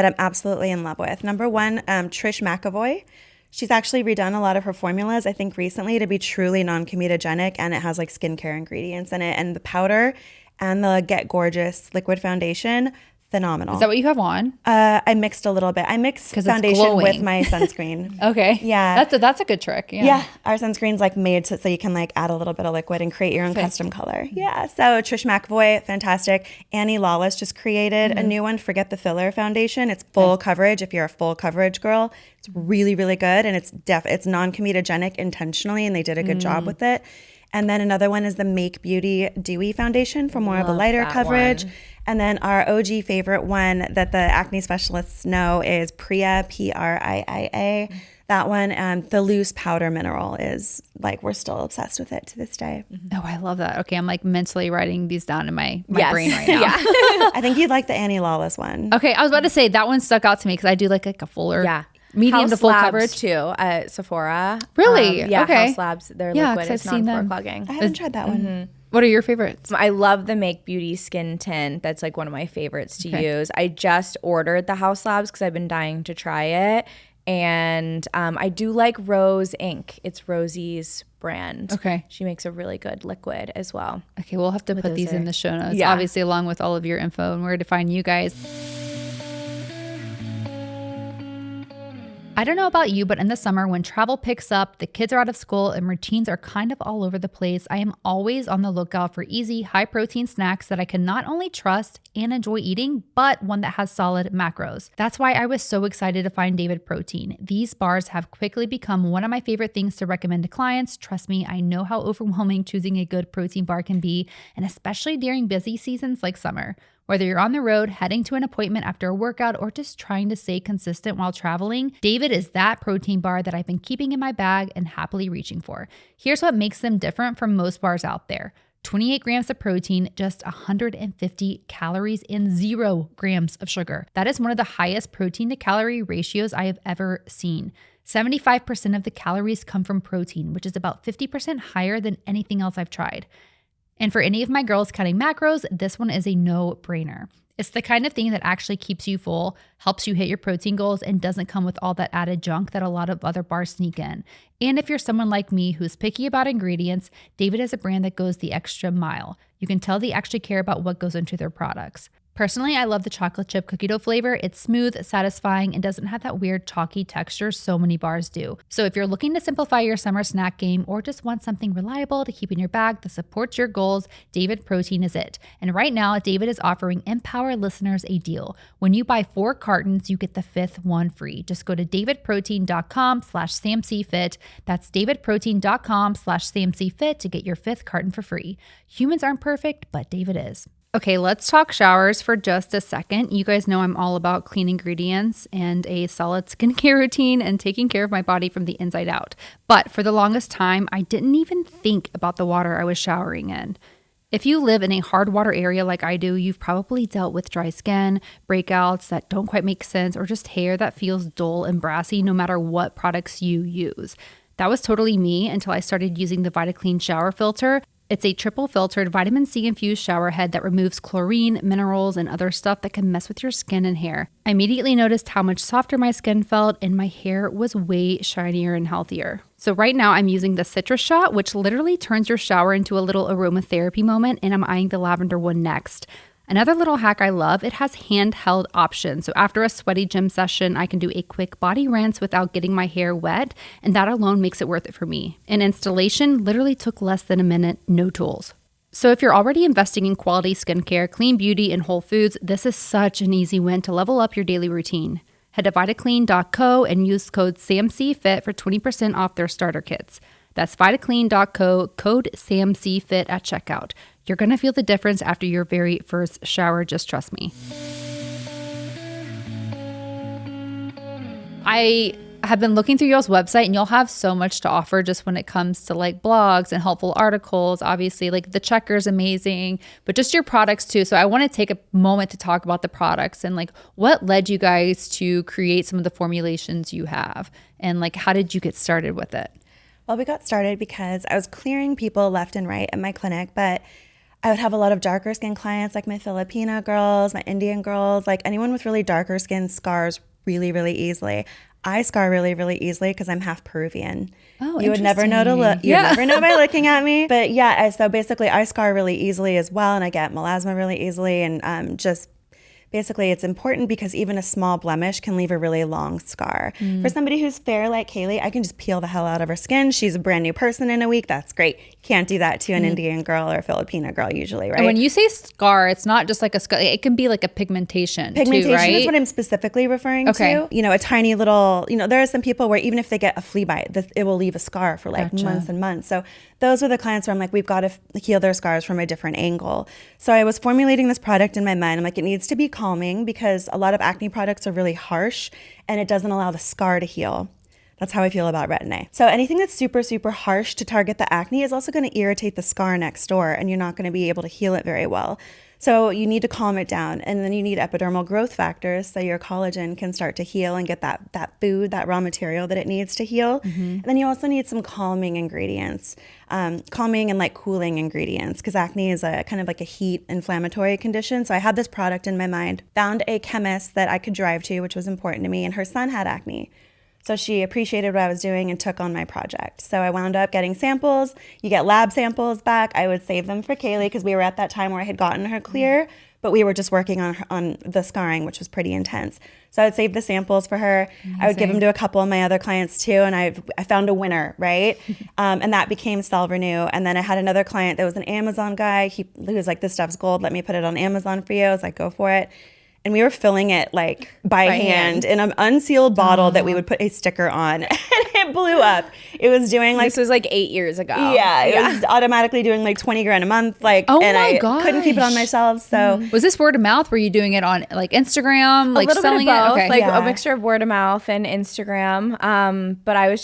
I'm absolutely in love with. Number 1, Trish McAvoy. She's actually redone a lot of her formulas, I think recently, to be truly non-comedogenic, and it has like skincare ingredients in it. And the powder and the Get Gorgeous liquid foundation, phenomenal. Is that what you have on? I mixed a little bit. I mixed 'Cause it's foundation glowing. with my sunscreen. Okay. Yeah. That's a good trick. Yeah. Yeah, our sunscreen's like made so you can like add a little bit of liquid and create your own custom color. Yeah, so Trish McAvoy, fantastic. Annie Lawless just created a new one, Forget the Filler foundation. It's full coverage if you're a full coverage girl. It's really, really good, and it's non-comedogenic intentionally, and they did a good job with it. And then another one is the Make Beauty Dewy foundation for more of a lighter that coverage. one. And then our OG favorite one that the acne specialists know is Priya, Priia. That one, the loose powder mineral is like, we're still obsessed with it to this day. Oh, I love that. Okay, I'm like mentally writing these down in my Yes. brain right now. Yeah. I think you'd like the Annie Lawless one. Okay, I was about to say that one stuck out to me because I do like a fuller, Yeah. medium House to full Labs coverage. too at Sephora. Really? Yeah, Okay. House Labs, their Yeah, liquid 'cause is I've seen non-pore them. clogging. I haven't tried that one. What are your favorites? I love the Make Beauty Skin Tint. That's like one of my favorites to use. I just ordered the House Labs because I've been dying to try it. And I do like Rose Ink. It's Rosie's brand. Okay. She makes a really good liquid as well. Okay, we'll have to put those these in the show notes, Yeah. obviously, along with all of your info and where to find you guys. I don't know about you, but in the summer when travel picks up, the kids are out of school and routines are kind of all over the place, I am always on the lookout for easy, high protein snacks that I can not only trust and enjoy eating, but one that has solid macros. That's why I was so excited to find David Protein. These bars have quickly become one of my favorite things to recommend to clients. Trust me, I know how overwhelming choosing a good protein bar can be, and especially during busy seasons like summer. Whether you're on the road, heading to an appointment after a workout, or just trying to stay consistent while traveling, David is that protein bar that I've been keeping in my bag and happily reaching for. Here's what makes them different from most bars out there. 28 grams of protein, just 150 calories, and 0 grams of sugar. That is one of the highest protein to calorie ratios I have ever seen. 75% of the calories come from protein, which is about 50% higher than anything else I've tried. And for any of my girls cutting macros, this one is a no-brainer. It's the kind of thing that actually keeps you full, helps you hit your protein goals, and doesn't come with all that added junk that a lot of other bars sneak in. And if you're someone like me who's picky about ingredients, David is a brand that goes the extra mile. You can tell they actually care about what goes into their products. Personally, I love the chocolate chip cookie dough flavor. It's smooth, satisfying, and doesn't have that weird chalky texture so many bars do. So if you're looking to simplify your summer snack game or just want something reliable to keep in your bag that supports your goals, David Protein is it. And right now, David is offering Empower listeners a deal. When you buy 4 cartons, you get the 5th one free. Just go to davidprotein.com/SamCFit. That's davidprotein.com/SamCFit to get your 5th carton for free. Humans aren't perfect, but David is. Okay, let's talk showers for just a second. You guys know I'm all about clean ingredients and a solid skincare routine and taking care of my body from the inside out. But for the longest time, I didn't even think about the water I was showering in. If you live in a hard water area like I do, you've probably dealt with dry skin, breakouts that don't quite make sense, or just hair that feels dull and brassy no matter what products you use. That was totally me until I started using the VitaClean shower filter. It's a triple filtered vitamin C infused shower head that removes chlorine, minerals, and other stuff that can mess with your skin and hair. I immediately noticed how much softer my skin felt and my hair was way shinier and healthier. So right now I'm using the citrus shot, which literally turns your shower into a little aromatherapy moment, and I'm eyeing the lavender one next. Another little hack I love, it has handheld options. So after a sweaty gym session, I can do a quick body rinse without getting my hair wet, and that alone makes it worth it for me. And installation literally took less than a minute, no tools. So if you're already investing in quality skincare, clean beauty, and whole foods, this is such an easy win to level up your daily routine. Head to vitaclean.co and use code SAMCFIT for 20% off their starter kits. That's vitaclean.co, code SAMCFIT at checkout. You're going to feel the difference after your very first shower, just trust me. I have been looking through y'all's website, and y'all have so much to offer just when it comes to like blogs and helpful articles. Obviously, like the checker's amazing, but just your products too. So I want to take a moment to talk about the products and like what led you guys to create some of the formulations you have, and like how did you get started with it? Well, we got started because I was clearing people left and right in my clinic, but I would have a lot of darker skin clients, like my Filipina girls, my Indian girls, like anyone with really darker skin scars really, really easily. I scar really, really easily because I'm half Peruvian. Oh, you would never know to look. You'd never know by looking at me. But yeah, so basically I scar really easily as well, and I get melasma really easily, and just basically it's important because even a small blemish can leave a really long scar. For somebody who's fair like Kayleigh, I can just peel the hell out of her skin. She's a brand new person in a week. That's great. Can't do that to an Indian girl or a Filipina girl usually, right? And when you say scar, it's not just like a scar. It can be like a pigmentation too, right? Is what I'm specifically referring to. You know, a tiny little, there are some people where even if they get a flea bite, it will leave a scar for like months and months. So those are the clients where I'm like, we've got to heal their scars from a different angle. So I was formulating this product in my mind. I'm like, it needs to be calming because a lot of acne products are really harsh and it doesn't allow the scar to heal. That's how I feel about Retin-A. So anything that's super, super harsh to target the acne is also going to irritate the scar next door, and you're not going to be able to heal it very well. So you need to calm it down, and then you need epidermal growth factors so your collagen can start to heal and get that food, that raw material that it needs to heal. And then you also need some calming ingredients, calming and like cooling ingredients, because acne is a kind of like a heat inflammatory condition. So I had this product in my mind, found a chemist that I could drive to, which was important to me, and her son had acne. So she appreciated what I was doing and took on my project. So I wound up getting samples. You get lab samples back. I would save them for Kayleigh because we were at that time where I had gotten her clear, but we were just working on the scarring, which was pretty intense. So I would save the samples for her. Amazing. I would give them to a couple of my other clients too, and I found a winner, right? And that became Cell Renew. And then I had another client that was an Amazon guy. He was like, this stuff's gold. Let me put it on Amazon for you. I was like, go for it. And we were filling it like by hand in an unsealed bottle that we would put a sticker on, and it blew up. It was doing like, this was like 8 years ago. Yeah, it was automatically doing like 20 grand a month. Like, and I couldn't keep it on my shelves. So was this word of mouth? Were you doing it on like Instagram, like selling bit of both, it? Okay. Like a mixture of word of mouth and Instagram. But I was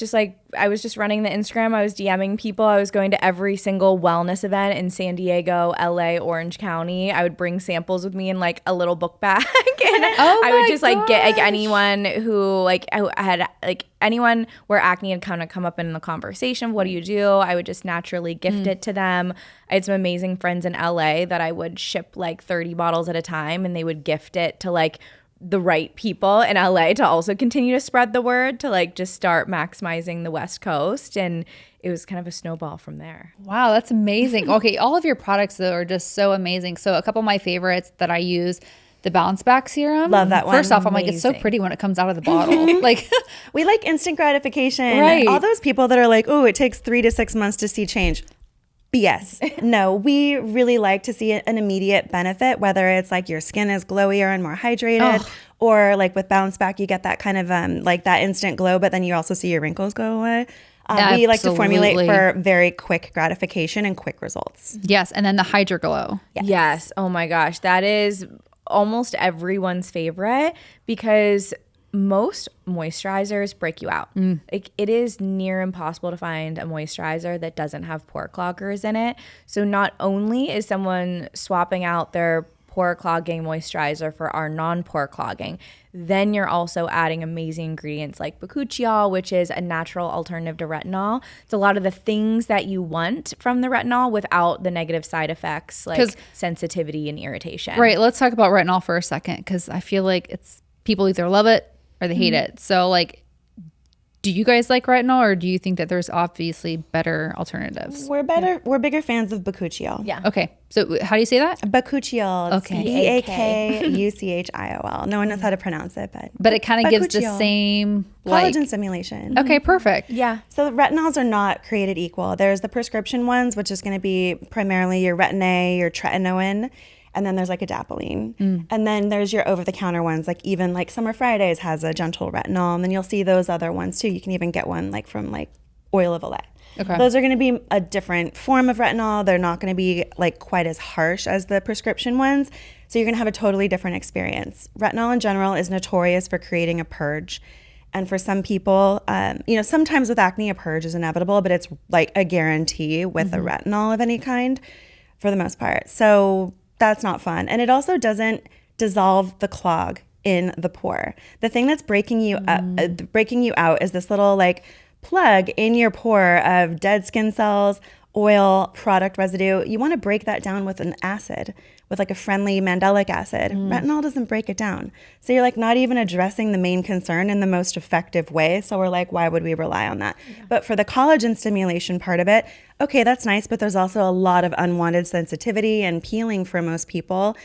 just running the Instagram. I was DMing people. I was going to every single wellness event in San Diego, LA, Orange County. I would bring samples with me in like a little book bag. And I would just like get like anyone who like I had like anyone where acne had kind of come up in the conversation. What do you do? I would just naturally gift it to them. I had some amazing friends in LA that I would ship like 30 bottles at a time, and they would gift it to like the right people in LA to also continue to spread the word to like just start maximizing the West Coast. And it was kind of a snowball from there. Wow, that's amazing. Okay, all of your products though are just so amazing. So a couple of my favorites that I use, the bounce back serum. Love that one. First off, I'm like, it's so Amazing. pretty when it comes out of the bottle. Like, We like instant gratification. Right. All those people that are like, oh, it takes 3 to 6 months to see change. BS. No, we really like to see an immediate benefit, whether it's like your skin is glowier and more hydrated, or like with bounce back, you get that kind of like that instant glow, but then you also see your wrinkles go away. We like to formulate Absolutely. for very quick gratification and quick results. yes. And then the HydroGlow. Yes. Oh my gosh. That is almost everyone's favorite because most moisturizers break you out. Like, it is near impossible to find a moisturizer that doesn't have pore cloggers in it. So not only is someone swapping out their pore clogging moisturizer for our non-pore clogging, then you're also adding amazing ingredients like bakuchiol, which is a natural alternative to retinol. It's a lot of the things that you want from the retinol without the negative side effects like 'Cause- sensitivity and irritation. Right. Let's talk about retinol for a second, because I feel like it's people either love it or they hate it. So, like, do you guys like retinol, or do you think that there's obviously better alternatives? We're bigger fans of bakuchiol. Yeah. Okay. So how do you say that? Bakuchiol. It's Okay. BAKUCHIOL. No one knows how to pronounce it, But it kind of gives the Bakuchiol. same like. Collagen stimulation. Okay, perfect. Yeah. So retinols are not created equal. There's the prescription ones, which is going to be primarily your Retin-A, your tretinoin, and then there's like adapalene. And then there's your over-the-counter ones, like even like Summer Fridays has a gentle retinol, and then you'll see those other ones too. You can even get one like from like Oil of Olay. Okay. Those are going to be a different form of retinol. They're not going to be like quite as harsh as the prescription ones. So you're going to have a totally different experience. Retinol in general is notorious for creating a purge. And for some people, sometimes with acne, a purge is inevitable, but it's like a guarantee with a retinol of any kind for the most part. So that's not fun. And it also doesn't dissolve the clog in the pore. The thing that's breaking you out is this little like plug in your pore of dead skin cells, oil, product residue. You want to break that down with an acid, with like a friendly mandelic acid. Retinol doesn't break it down. So you're like not even addressing the main concern in the most effective way. So we're like, why would we rely on that? Yeah. But for the collagen stimulation part of it, okay, that's nice, but there's also a lot of unwanted sensitivity and peeling for most people.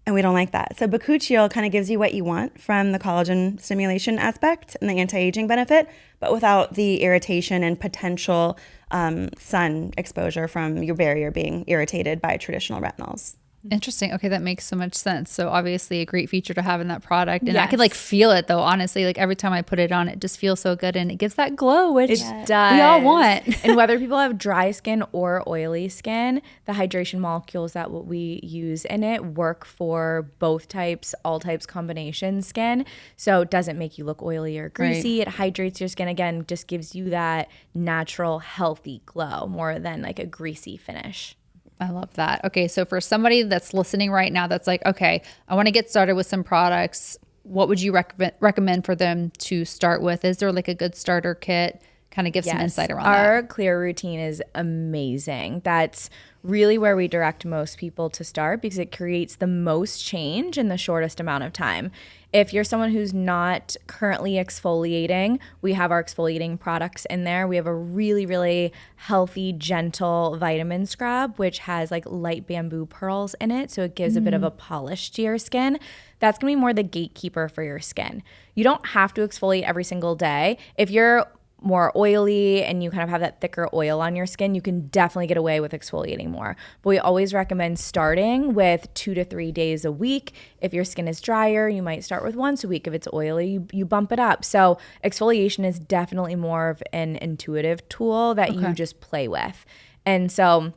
And we don't like that. So bakuchiol kind of gives you what you want from the collagen stimulation aspect and the anti-aging benefit, but without the irritation and potential sun exposure from your barrier being irritated by traditional retinols. Interesting. Okay, that makes so much sense. So obviously a great feature to have in that product. And I Yes. could like feel it though, honestly. Like every time I put it on, it just feels so good and it gives that glow, which It does. we all want. And whether people have dry skin or oily skin, the hydration molecules that we use in it work for both types, all types combination skin. So it doesn't make you look oily or greasy. It hydrates your skin. Again, just gives you that natural, healthy glow more than like a greasy finish. I love that. Okay, so for somebody that's listening right now that's like, okay, I want to get started with some products, what would you recommend for them to start with? Is there like a good starter kit? Kind of give some insight around Our that. clear routine is amazing. That's really where we direct most people to start because it creates the most change in the shortest amount of time. If you're someone who's not currently exfoliating, we have our exfoliating products in there. We have a really, really healthy, gentle vitamin scrub, which has like light bamboo pearls in it. So it gives a bit of a polish to your skin. That's gonna be more the gatekeeper for your skin. You don't have to exfoliate every single day. If you're more oily and you kind of have that thicker oil on your skin, you can definitely get away with exfoliating more. But we always recommend starting with 2 to 3 days a week. If your skin is drier, you might start with once a week. If it's oily, you bump it up. So exfoliation is definitely more of an intuitive tool that you just play with. And so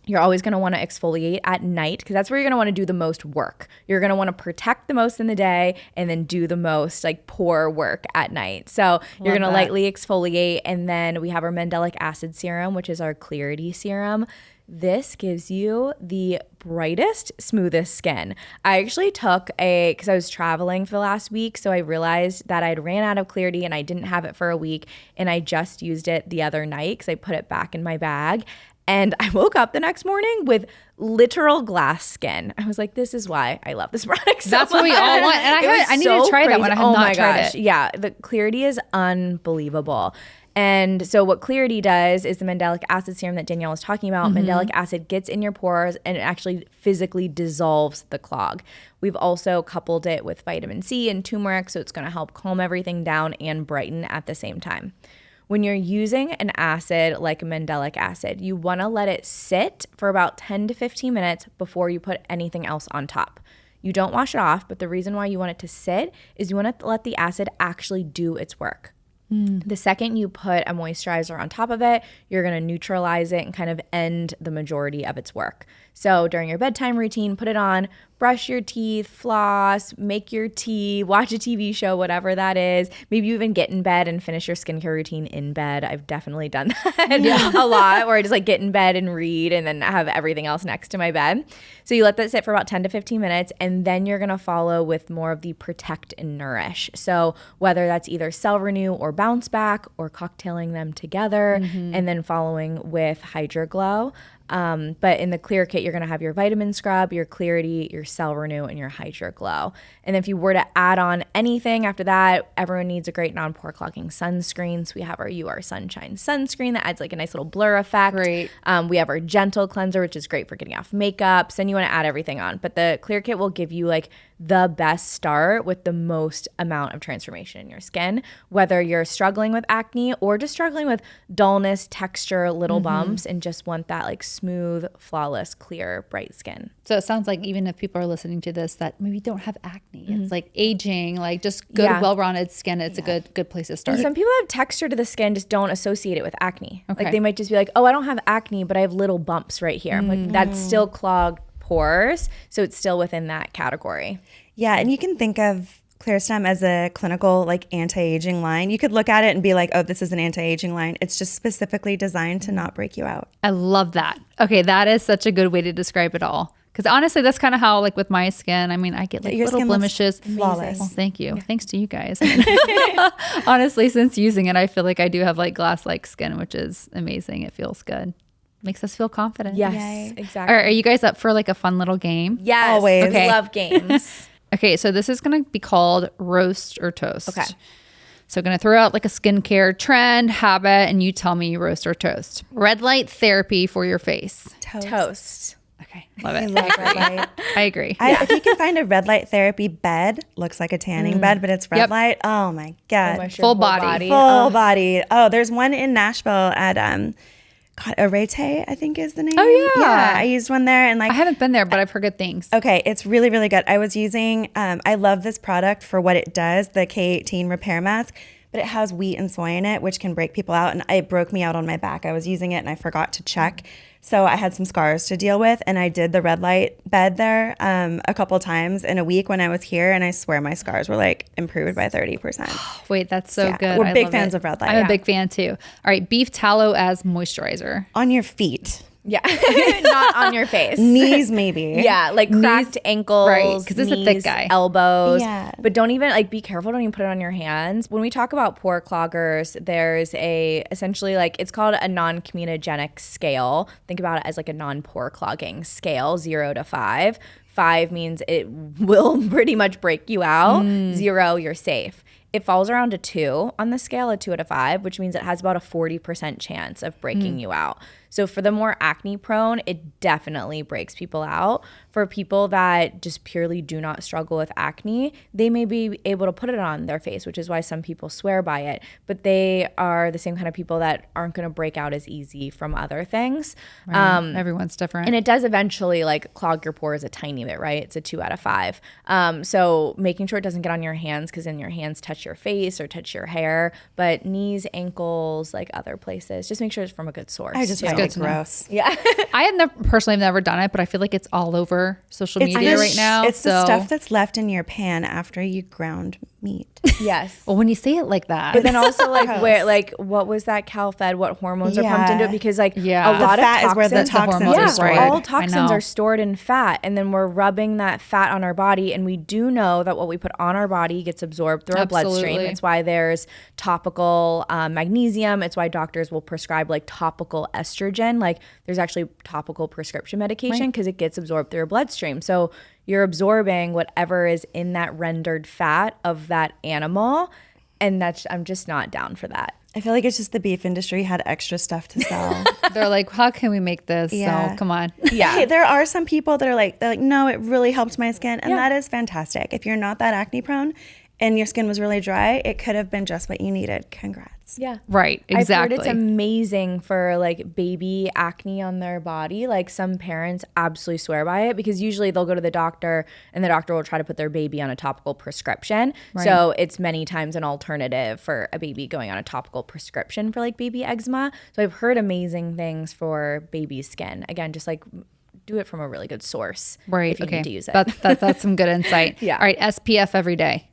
you're always going to want to exfoliate at night because that's where you're going to want to do the most work. You're going to want to protect the most in the day and then do the most like pore work at night. So you're going to lightly exfoliate, and then we have our mandelic acid serum, which is our clarity serum. This gives you the brightest, smoothest skin. I actually took because I was traveling for the last week, so I realized that I'd ran out of clarity and I didn't have it for a week, and I just used it the other night because I put it back in my bag. And I woke up the next morning with literal glass skin. I was like, this is why I love this product so That's what we all want. And I need to try that one. I have not tried it. Yeah, the clarity is unbelievable. And so what Clarity does is the mandelic acid serum that Danielle was talking about. Mandelic acid gets in your pores and it actually physically dissolves the clog. We've also coupled it with vitamin C and turmeric, so it's going to help calm everything down and brighten at the same time. When you're using an acid like mandelic acid, you want to let it sit for about 10 to 15 minutes before you put anything else on top. You don't wash it off, but the reason why you want it to sit is you want to let the acid actually do its work. The second you put a moisturizer on top of it, you're going to neutralize it and kind of end the majority of its work. So during your bedtime routine, put it on, brush your teeth, floss, make your tea, watch a TV show, whatever that is. Maybe you even get in bed and finish your skincare routine in bed. I've definitely done that a lot, where I just like get in bed and read and then have everything else next to my bed. So you let that sit for about 10 to 15 minutes, and then you're going to follow with more of the protect and nourish. So whether that's either cell renew or bounce back or cocktailing them together, and then following with HydroGlow. But in the Clear Kit, you're going to have your vitamin scrub, your Clarity, your Cell Renew, and your HydroGlow. And if you were to add on anything after that, everyone needs a great non-pore clogging sunscreen. So we have our UR Sunshine sunscreen that adds like a nice little blur effect. Great. We have our gentle cleanser, which is great for getting off makeup. So then you want to add everything on. But the Clear Kit will give you like the best start with the most amount of transformation in your skin, whether you're struggling with acne or just struggling with dullness, texture, little bumps, and just want that like smooth, flawless, clear, bright skin. So it sounds like even if people are listening to this that maybe don't have acne, it's like aging, like just good, well-rounded skin. It's a good place to start. And some people have texture to the skin, just don't associate it with acne. Like they might just be like, oh, I don't have acne, but I have little bumps right here. Like that's still clogged pores, so it's still within that category. Yeah, and you can think of Clearstem as a clinical like anti-aging line. You could look at it and be like, oh, this is an anti-aging line. It's just specifically designed to not break you out. I love that. Okay, that is such a good way to describe it all. Because honestly, that's kind of how, like with my skin, I mean, I get like Your little skin looks blemishes. flawless. Well, thank you. Thanks to you guys. Honestly, since using it, I feel like I do have like glass-like skin, which is amazing. It feels good. Makes us feel confident. Yes, Yay. exactly. All right, are you guys up for like a fun little game? Yes, Always. okay. Love games. Okay, so this is going to be called Roast or Toast. Okay. So going to throw out like a skincare trend, habit, and you tell me roast or toast. Red light therapy for your face. Toast. Okay, love it. I love red light. I agree. If you can find a red light therapy bed, looks like a tanning bed, but it's red Yep. light. Oh my God. Almost your Full whole body. Full body. Oh, there's one in Nashville at God, Arete, I think is the name. Oh, yeah. Yeah, I used one there and like I haven't been there, but I've heard good things. okay, it's really, really good. I was using, I love this product for what it does, the K18 repair mask, but it has wheat and soy in it, which can break people out. And it broke me out on my back. I was using it and I forgot to check. So I had some scars to deal with. And I did the red light bed there a couple times in a week when I was here. And I swear my scars were like improved by 30%. Wait, that's so Yeah, good. we're I big love fans it. of red light. I'm a Yeah. big fan too. All right, beef tallow as moisturizer. On your feet. Yeah, not on your face. Knees, maybe. Yeah, like cracked ankles, right, 'cause this is a thick knees, guy. elbows. Yeah. But don't even like be careful. Don't even put it on your hands. When we talk about pore cloggers, there's essentially like it's called a non-comedogenic scale. Think about it as like a non-pore clogging scale, 0 to 5. 5 means it will pretty much break you out. 0, you're safe. It falls around a 2 on the scale, a 2 out of 5, which means it has about a 40% chance of breaking you out. So for the more acne prone, it definitely breaks people out. For people that just purely do not struggle with acne, they may be able to put it on their face, which is why some people swear by it. But they are the same kind of people that aren't going to break out as easy from other things. Right. Everyone's different. And it does eventually like clog your pores a tiny bit, right? It's a 2 out of 5. So making sure it doesn't get on your hands, because then your hands touch your face or touch your hair. But knees, ankles, like other places, just make sure it's from a good source. I just too. find good it to know. gross. Yeah. I have personally never done it, but I feel like it's all over social media right now. It's the so- stuff that's left in your pan after you ground meat. Yes. Well, when you say it like that, But then also like where like what was that cow fed? What hormones are pumped into it? Because like Yeah. a The lot of fat is where the toxins, toxins hormones are are stored. stored. all I toxins know. are stored in fat, and then we're rubbing that fat on our body, and we do know that what we put on our body gets absorbed through our bloodstream. Absolutely. It's why there's topical magnesium. It's why doctors will prescribe like topical estrogen. Like there's actually topical prescription medication because it gets absorbed through your bloodstream. So you're absorbing whatever is in that rendered fat of that animal. And I'm just not down for that. I feel like it's just the beef industry had extra stuff to sell. They're like, how can we make this? Yeah. So come on. Yeah. Okay, there are some people that are like, no, it really helped my skin. And that is fantastic. If you're not that acne prone and your skin was really dry, it could have been just what you needed. Congrats. Yeah. Right. Exactly. I've heard it's amazing for like baby acne on their body. Like some parents absolutely swear by it because usually they'll go to the doctor and the doctor will try to put their baby on a topical prescription. Right. So it's many times an alternative for a baby going on a topical prescription for like baby eczema. So I've heard amazing things for baby skin. Again, just like do it from a really good source. Right. If you Okay. need to use it. That's some good insight. Yeah. All right. SPF every day.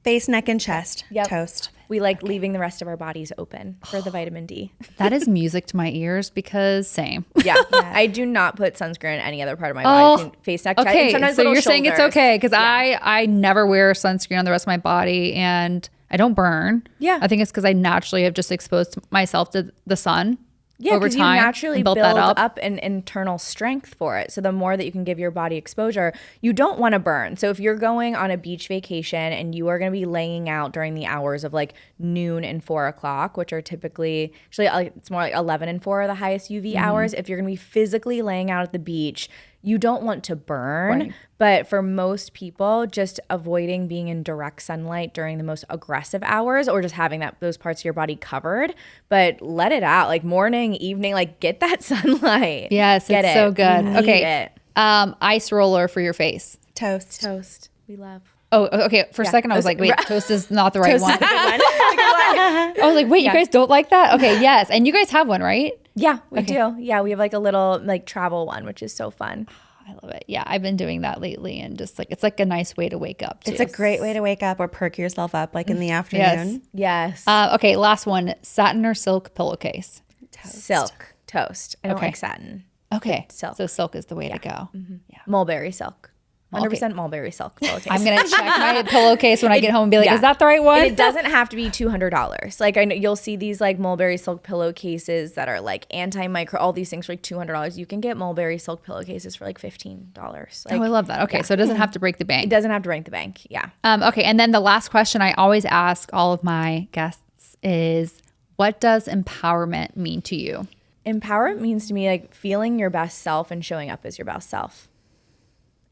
Face, neck, and chest. Yep. Toast. We like leaving the rest of our bodies open for the vitamin D. That is music to my ears because same. Yeah. I do not put sunscreen in any other part of my body. Between face, neck, chest, and Okay. sometimes So little you're saying it's shoulders. okay because I never wear sunscreen on the rest of my body and I don't burn. Yeah. I think it's because I naturally have just exposed myself to the sun. Yeah, over because you time naturally and build that up an internal strength for it. So the more that you can give your body exposure, you don't want to burn. So if you're going on a beach vacation and you are going to be laying out during the hours of like noon and 4 o'clock, which are typically, actually it's more like 11 and 4 are the highest UV hours. If you're going to be physically laying out at the beach, you don't want to burn. Right. But for most people, just avoiding being in direct sunlight during the most aggressive hours or just having those parts of your body covered, but let it out like morning, evening, like get that sunlight. Yes, Get it's it. so good. We need Okay. it. Ice roller for your face. Toast. Toast. We love. Oh, okay. For a second, I was like, wait, toast is not the right one. I was like, wait, you guys don't like that? Okay, yes. And you guys have one, right? Yeah, we do. Yeah, we have like a little like travel one, which is so fun. I love it. Yeah, I've been doing that lately and just like, it's like a nice way to wake up too. It's a great way to wake up or perk yourself up like in the afternoon. Yes. Yes. Okay, last one, satin or silk pillowcase. Silk. Toast. I don't Okay. like satin. Okay, Silk. so silk is the way to go. Yeah. Mulberry silk. 100% Okay. mulberry silk pillowcase. I'm gonna check my pillowcase when I get home and be like, yeah. is that the right one? And it doesn't have to be $200. Like I know you'll see these like mulberry silk pillowcases that are like anti-micro, all these things for like $200. You can get mulberry silk pillowcases for like $15. Like, Oh, I love that. Okay, so it doesn't have to break the it bank. doesn't have to rank the bank. Yeah. Okay, and then the last question I always ask all of my guests is, what does empowerment mean to you? Empowerment means to me like feeling your best self and showing up as your best self.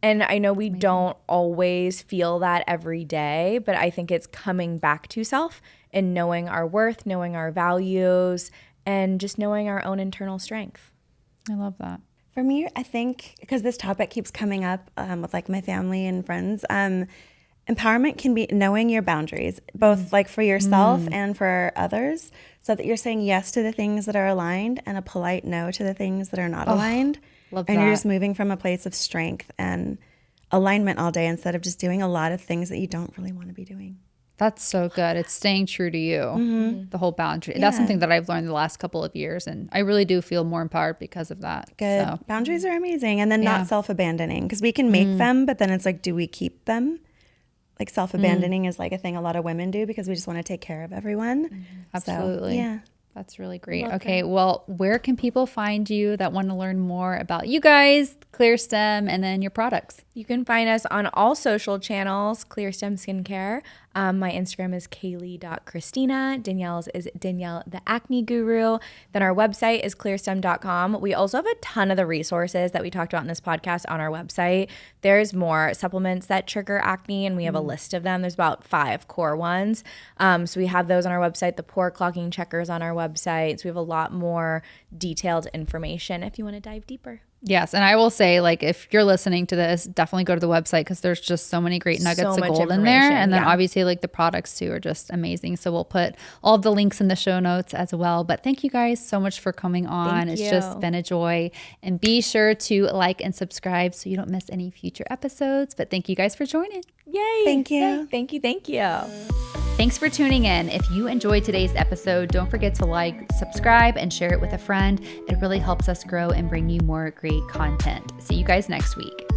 And I know we don't always feel that every day, but I think it's coming back to self and knowing our worth, knowing our values, and just knowing our own internal strength. I love that. For me, I think because this topic keeps coming up with like my family and friends, empowerment can be knowing your boundaries, both like for yourself and for others, so that you're saying yes to the things that are aligned and a polite no to the things that are not aligned. Love and that. you're just moving from a place of strength and alignment all day instead of just doing a lot of things that you don't really want to be doing. That's so good. It's staying true to you, the whole boundary. That's something that I've learned the last couple of years, and I really do feel more empowered because of that. Good. So, Boundaries are amazing. And then Yeah. not self-abandoning, because we can make them, but then it's like, do we keep them? Like self-abandoning is like a thing a lot of women do because we just want to take care of everyone. Absolutely. So, yeah. That's really great. Okay, well, where can people find you that want to learn more about you guys, Clearstem, and then your products? You can find us on all social channels, Clearstem Skincare. My Instagram is Kayleigh.Christina. Danielle's is Danielle the Acne Guru. Then our website is clearstem.com. We also have a ton of the resources that we talked about in this podcast on our website. There's more supplements that trigger acne, and we have a list of them. There's about 5 core ones. So we have those on our website. The pore-clogging checkers on our website. So we have a lot more detailed information if you want to dive deeper. Yes, and I will say, like, if you're listening to this, definitely go to the website because there's just so many great nuggets So of much gold in there. information, And then yeah. obviously, like, the products too are just amazing. So we'll put all of the links in the show notes as well. But thank you guys so much for coming on. Thank It's just you. been a joy. And be sure to like and subscribe so you don't miss any future episodes. But thank you guys for joining. Yay! Thank you. Yay. Thank you. Thank you. Thanks for tuning in. If you enjoyed today's episode, don't forget to like, subscribe, and share it with a friend. It really helps us grow and bring you more great content. See you guys next week.